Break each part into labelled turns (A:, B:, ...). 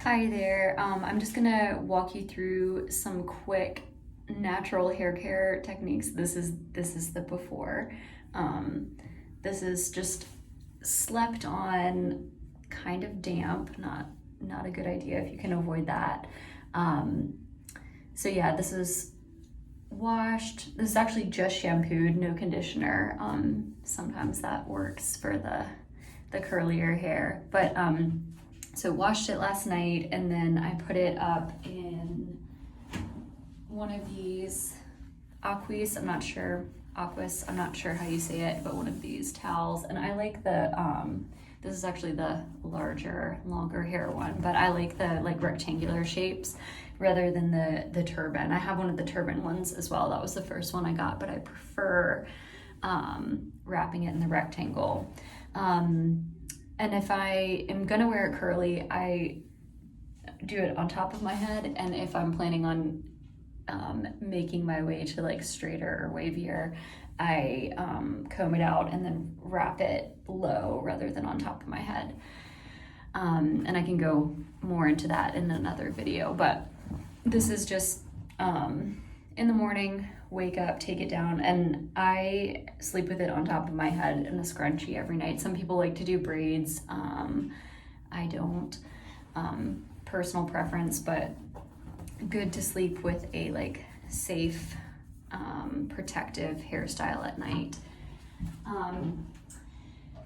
A: Hi there. I'm just gonna walk you through some quick natural hair care techniques. This is the before. Um, this is just slept on, kind of damp. Not a good idea if you can avoid that. Um, so yeah, this is washed. This is actually just shampooed, no conditioner. Sometimes that works for the curlier hair, but so washed it last night, and then I put it up in one of these aquas, I'm not sure how you say it, but one of these towels. And I like this is actually the longer hair one, but I like the like rectangular shapes rather than the turban. I have one of the turban ones as well. That was the first one I got, but I prefer wrapping it in the rectangle. And if I am gonna wear it curly, I do it on top of my head. And if I'm planning on making my way to like straighter or wavier, I comb it out and then wrap it low rather than on top of my head. And I can go more into that in another video, but this is just in the morning, wake up, take it down, and I sleep with it on top of my head in a scrunchie every night. Some people like to do braids. I don't. Personal preference, but good to sleep with a like safe, protective hairstyle at night.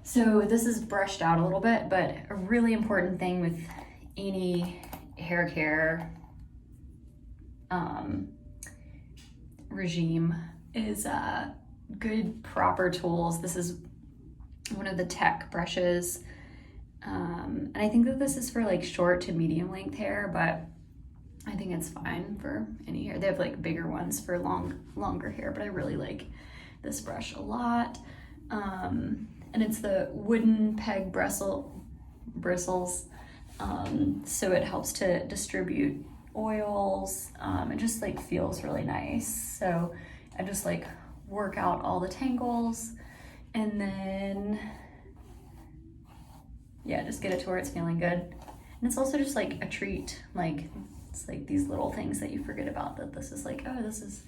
A: So this is brushed out a little bit, but a really important thing with any hair care regime is good proper tools. This is one of the tech brushes, and I think that this is for like short to medium length hair, but I think it's fine for any hair. They have like bigger ones for longer hair, but I really like this brush a lot. And it's the wooden peg bristles, so it helps to distribute oils. It just like feels really nice. So I just like work out all the tangles, and then yeah, just get it to where it's feeling good. And it's also just like a treat. Like it's like these little things that you forget about, that this is like, oh, this is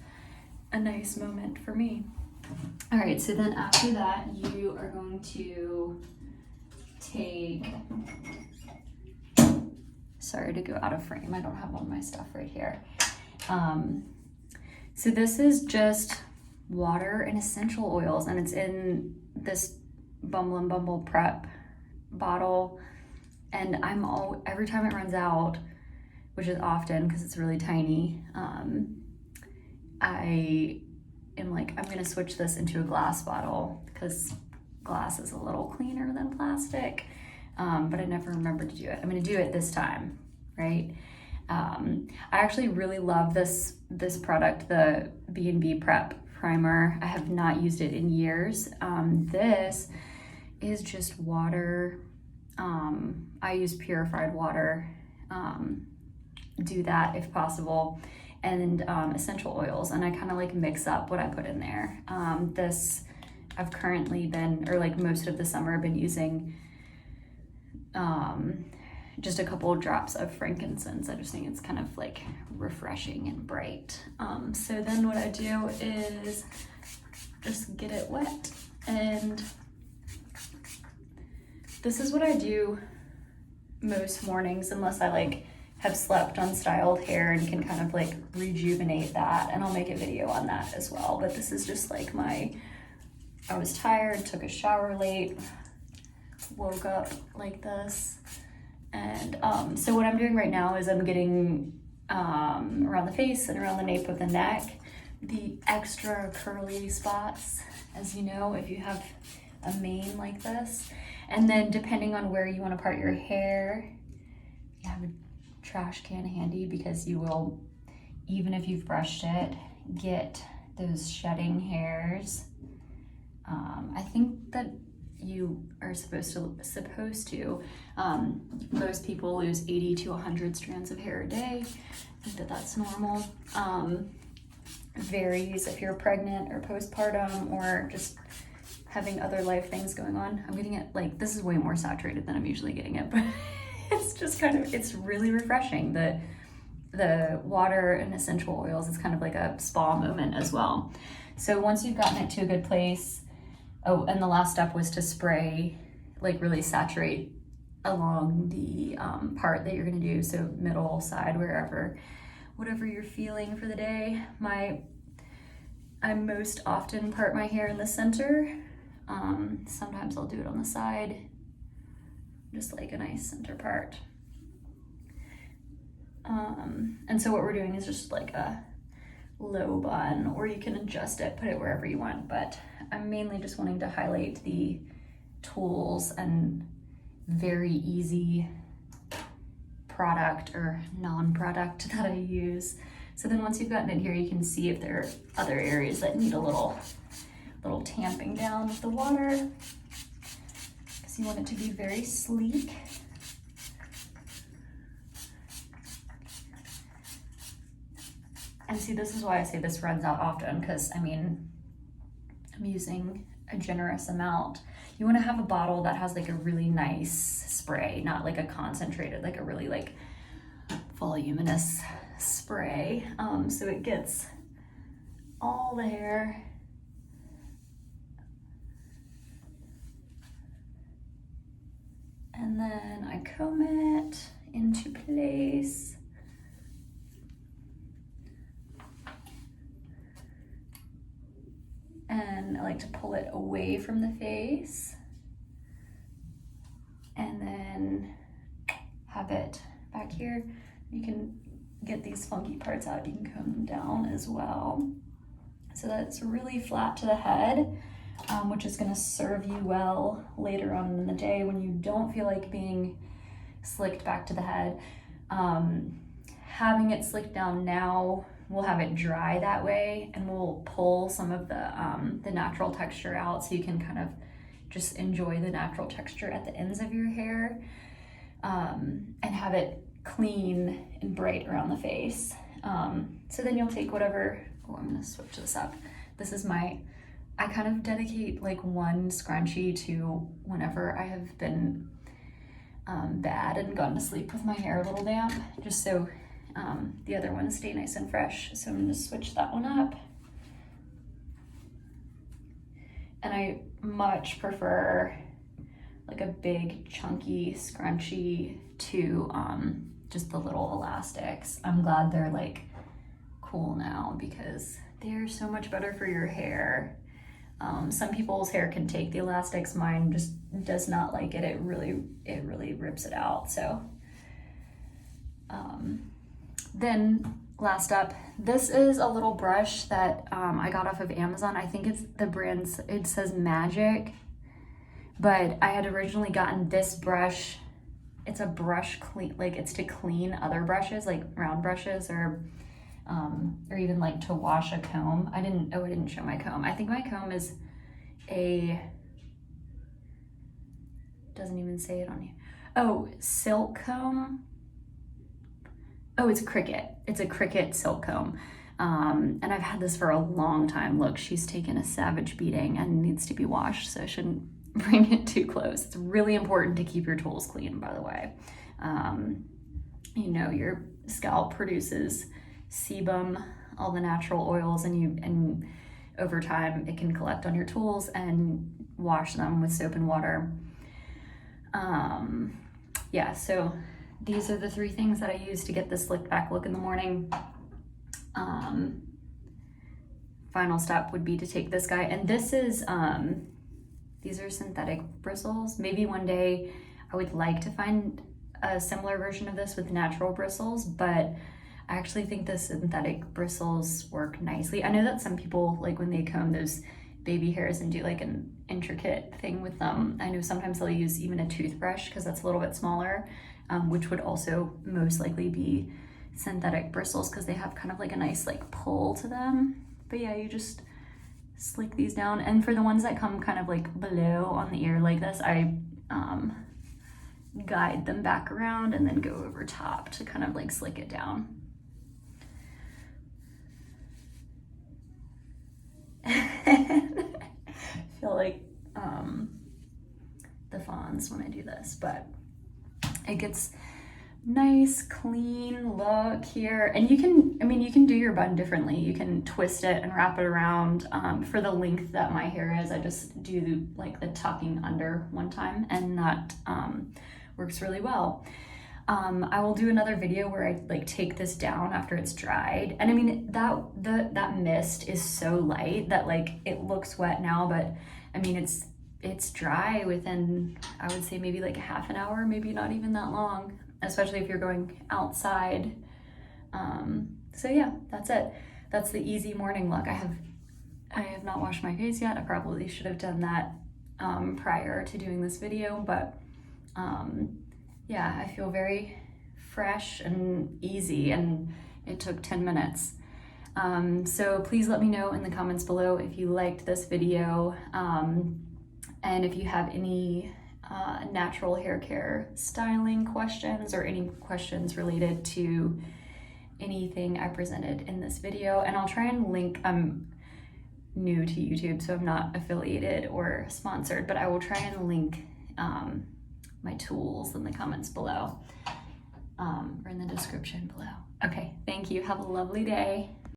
A: a nice moment for me. All right, so then after that, you are going to take, sorry to go out of frame, I don't have all my stuff right here. So this is just water and essential oils, and it's in this Bumble and Bumble Prep bottle. And every time it runs out, which is often because it's really tiny, I am like, I'm gonna switch this into a glass bottle because glass is a little cleaner than plastic. But I never remember to do it. I'm gonna do it this time, right? I actually really love this product, the B&B Prep Primer. I have not used it in years. This is just water. I use purified water. Do that if possible, and essential oils, and I kind of like mix up what I put in there. I've currently been, or like most of the summer, I've been using just a couple of drops of frankincense. I just think it's kind of like refreshing and bright. So then what I do is just get it wet, and this is what I do most mornings, unless I like have slept on styled hair and can kind of like rejuvenate that, and I'll make a video on that as well. But this is just like I was tired, took a shower late, woke up like this. And so what I'm doing right now is I'm getting around the face and around the nape of the neck, the extra curly spots, as you know, if you have a mane like this. And then depending on where you want to part your hair, you have a trash can handy, because you will, even if you've brushed it, get those shedding hairs. I think that you are supposed to. Most people lose 80 to 100 strands of hair a day. I think that that's normal. Varies if you're pregnant or postpartum or just having other life things going on. I'm getting it like, this is way more saturated than I'm usually getting it, but it's just kind of, it's really refreshing. The water and essential oils, it's kind of like a spa moment as well. So once you've gotten it to a good place, oh, and the last step was to spray, like really saturate along the part that you're gonna do. So middle, side, whatever you're feeling for the day. I most often part my hair in the center. Sometimes I'll do it on the side, just like a nice center part. And so what we're doing is just like a low bun, or you can adjust it, put it wherever you want, but I'm mainly just wanting to highlight the tools and very easy product or non-product that I use. So then once you've gotten it here, you can see if there are other areas that need a little tamping down with the water, because you want it to be very sleek. And see, this is why I say this runs out often, because I mean, I'm using a generous amount. You want to have a bottle that has like a really nice spray, not like a concentrated, like a really like voluminous spray. So it gets all the hair. And then I comb it into place. And I like to pull it away from the face and then have it back here. You can get these funky parts out. You can comb them down as well. So that's really flat to the head, which is gonna serve you well later on in the day when you don't feel like being slicked back to the head. Having it slicked down now, we'll have it dry that way, and we'll pull some of the natural texture out, so you can kind of just enjoy the natural texture at the ends of your hair, and have it clean and bright around the face. So then you'll take whatever, oh, I'm gonna switch this up. This is I kind of dedicate like one scrunchie to whenever I have been bad and gone to sleep with my hair a little damp, just so the other ones stay nice and fresh. So I'm gonna switch that one up. And I much prefer like a big chunky scrunchie to just the little elastics. I'm glad they're like cool now, because they're so much better for your hair. Some people's hair can take the elastics. Mine just does not like it. It really rips it out. So then last up, this is a little brush that I got off of Amazon. I think it's the brand, it says Magic, but I had originally gotten this brush. It's a brush clean, like it's to clean other brushes, like round brushes, or even like to wash a comb. I didn't show my comb. I think my comb is doesn't even say it on here. Oh, silk comb. Oh, it's Cricut. It's a Cricut silk comb. And I've had this for a long time. Look, she's taken a savage beating and needs to be washed, so I shouldn't bring it too close. It's really important to keep your tools clean, by the way. You know, your scalp produces sebum, all the natural oils, and over time it can collect on your tools, and wash them with soap and water. Yeah, so these are the three things that I use to get this slicked back look in the morning. Final step would be to take this guy, and this is, these are synthetic bristles. Maybe one day I would like to find a similar version of this with natural bristles, but I actually think the synthetic bristles work nicely. I know that some people, like when they comb those baby hairs and do like an intricate thing with them, I know sometimes they'll use even a toothbrush because that's a little bit smaller, which would also most likely be synthetic bristles because they have kind of like a nice like pull to them. But yeah, you just slick these down. And for the ones that come kind of like below on the ear like this, I guide them back around and then go over top to kind of like slick it down. I feel like the fawns when I do this, but it gets nice clean look here. And you can, I mean, you can do your bun differently. You can twist it and wrap it around. For the length that my hair is, I just do like the tucking under one time, and that works really well. I will do another video where I like take this down after it's dried. And I mean, that mist is so light that like it looks wet now, but I mean, it's dry within, I would say maybe like a half an hour, maybe not even that long, especially if you're going outside. So yeah, that's it. That's the easy morning look. I have not washed my face yet. I probably should have done that prior to doing this video, but yeah, I feel very fresh and easy, and it took 10 minutes. So please let me know in the comments below if you liked this video, and if you have any natural hair care styling questions or any questions related to anything I presented in this video. And I'll try and link, I'm new to YouTube, so I'm not affiliated or sponsored, but I will try and link my tools in the comments below, or in the description below. Okay, thank you. Have a lovely day.